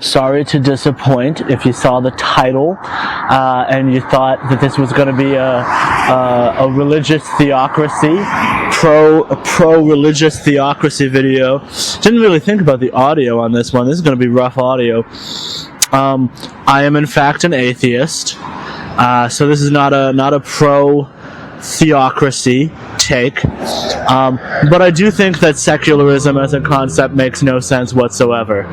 Sorry to disappoint if you saw the title and you thought that this was going to be a religious theocracy, pro-religious theocracy video. Didn't really think about the audio on this one. This is going to be rough audio. I am in fact an atheist, so this is not a pro-theocracy take, but I do think that secularism as a concept makes no sense whatsoever.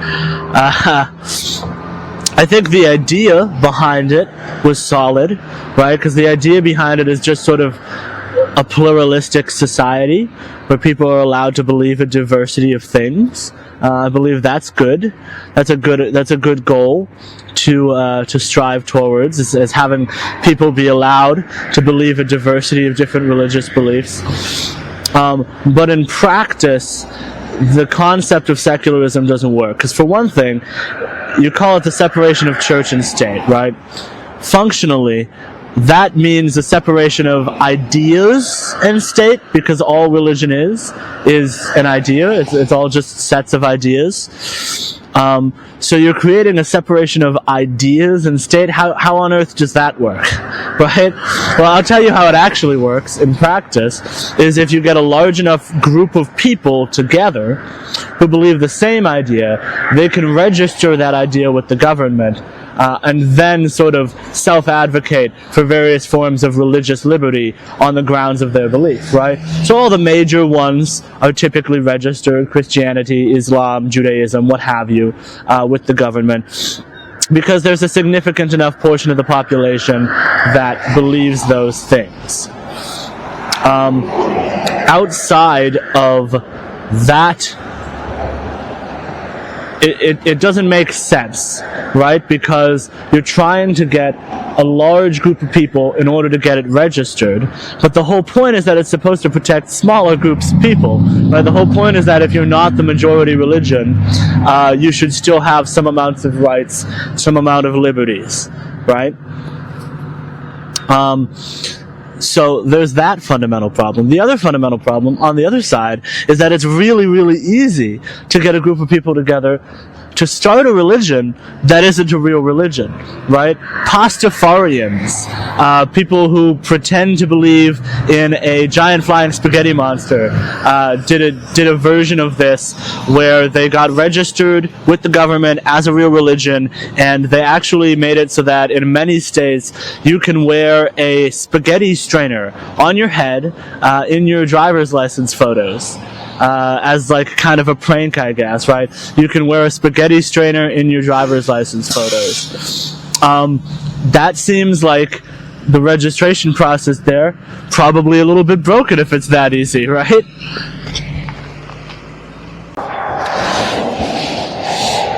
I think the idea behind it was solid, right? Because the idea behind it is just sort of a pluralistic society where people are allowed to believe a diversity of things. I believe that's good. That's a good goal to strive towards, is having people be allowed to believe a diversity of different religious beliefs. But in practice, the concept of secularism doesn't work. Because for one thing, you call it the separation of church and state, right? Functionally, that means the separation of ideas and state, because all religion is an idea. It's all just sets of ideas. So you're creating a separation of ideas and state. How on earth does that work, right? Well, I'll tell you how it actually works in practice, is if you get a large enough group of people together who believe the same idea, they can register that idea with the government, and then sort of self-advocate for various forms of religious liberty on the grounds of their belief, right? So all the major ones are typically registered: Christianity, Islam, Judaism, what have you, with the government, because there's a significant enough portion of the population that believes those things. Outside of that, it doesn't make sense, right? Because you're trying to get a large group of people in order to get it registered, but the whole point is that it's supposed to protect smaller groups of people, right? The whole point is that if you're not the majority religion, you should still have some amounts of rights, some amount of liberties, right? So there's that fundamental problem. The other fundamental problem on the other side is that it's really, really easy to get a group of people together to start a religion that isn't a real religion, right? Pastafarians, people who pretend to believe in a giant flying spaghetti monster, did a version of this where they got registered with the government as a real religion, and they actually made it so that in many states you can wear a spaghetti strainer on your head in your driver's license photos. As like kind of a prank, I guess, right? You can wear a spaghetti strainer in your driver's license photos. That seems like the registration process there probably a little bit broken if it's that easy, right?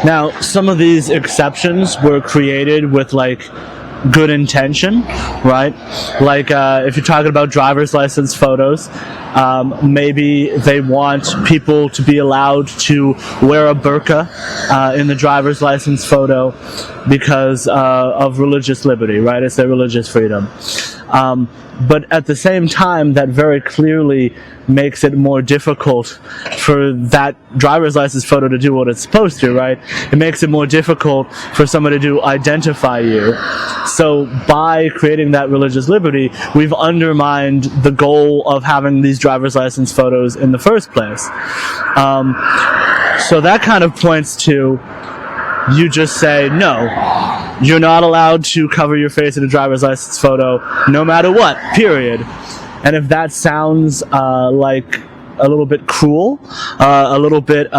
Now, some of these exceptions were created with like good intention, right? Like if you're talking about driver's license photos, maybe they want people to be allowed to wear a burqa in the driver's license photo because of religious liberty, right? It's their religious freedom. But at the same time, that very clearly makes it more difficult for that driver's license photo to do what it's supposed to, right? It makes it more difficult for somebody to identify you. So by creating that religious liberty, we've undermined the goal of having these driver's license photos in the first place. So that kind of points to, you just say, no, you're not allowed to cover your face in a driver's license photo, no matter what, period. And if that sounds like a little bit cruel, a little bit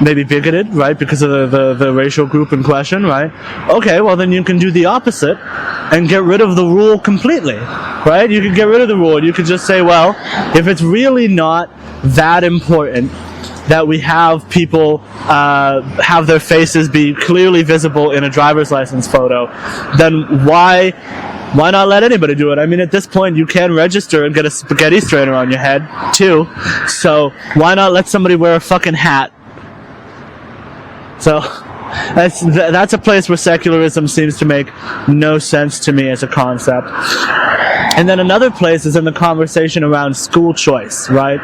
maybe bigoted, right, because of the racial group in question, right? Okay, well then you can do the opposite and get rid of the rule completely, right? You can get rid of the rule. You could just say, well, if it's really not that important that we have people have their faces be clearly visible in a driver's license photo, then why not let anybody do it? I mean, at this point, you can register and get a spaghetti strainer on your head, too. So why not let somebody wear a fucking hat? So that's a place where secularism seems to make no sense to me as a concept. And then another place is in the conversation around school choice, right?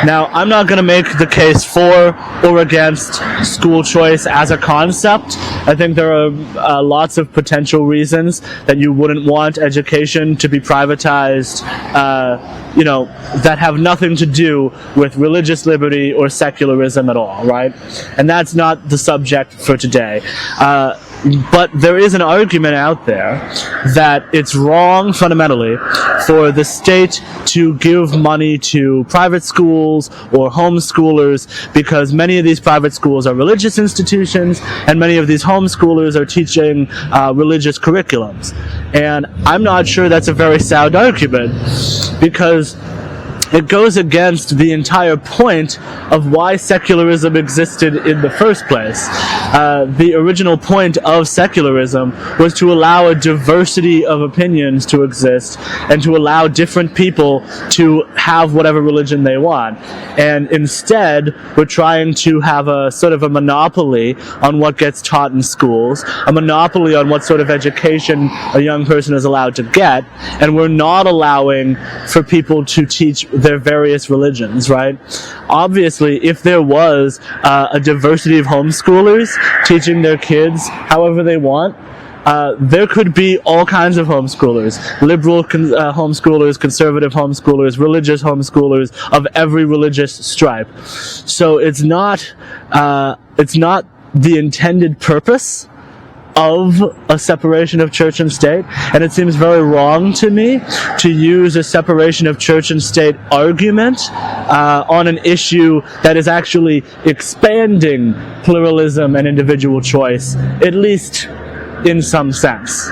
Now, I'm not going to make the case for or against school choice as a concept. I think there are lots of potential reasons that you wouldn't want education to be privatized, that have nothing to do with religious liberty or secularism at all, right? And that's not the subject for today. But there is an argument out there that it's wrong fundamentally for the state to give money to private schools or homeschoolers, because many of these private schools are religious institutions and many of these homeschoolers are teaching religious curriculums. And I'm not sure that's a very sound argument, because it goes against the entire point of why secularism existed in the first place. The original point of secularism was to allow a diversity of opinions to exist and to allow different people to have whatever religion they want. And instead, we're trying to have a sort of a monopoly on what gets taught in schools, a monopoly on what sort of education a young person is allowed to get, and we're not allowing for people to teach their various religions, right? Obviously, if there was a diversity of homeschoolers teaching their kids however they want, there could be all kinds of homeschoolers, liberal homeschoolers, conservative homeschoolers, religious homeschoolers of every religious stripe. So it's not the intended purpose of a separation of church and state, and it seems very wrong to me to use a separation of church and state argument on an issue that is actually expanding pluralism and individual choice, at least in some sense.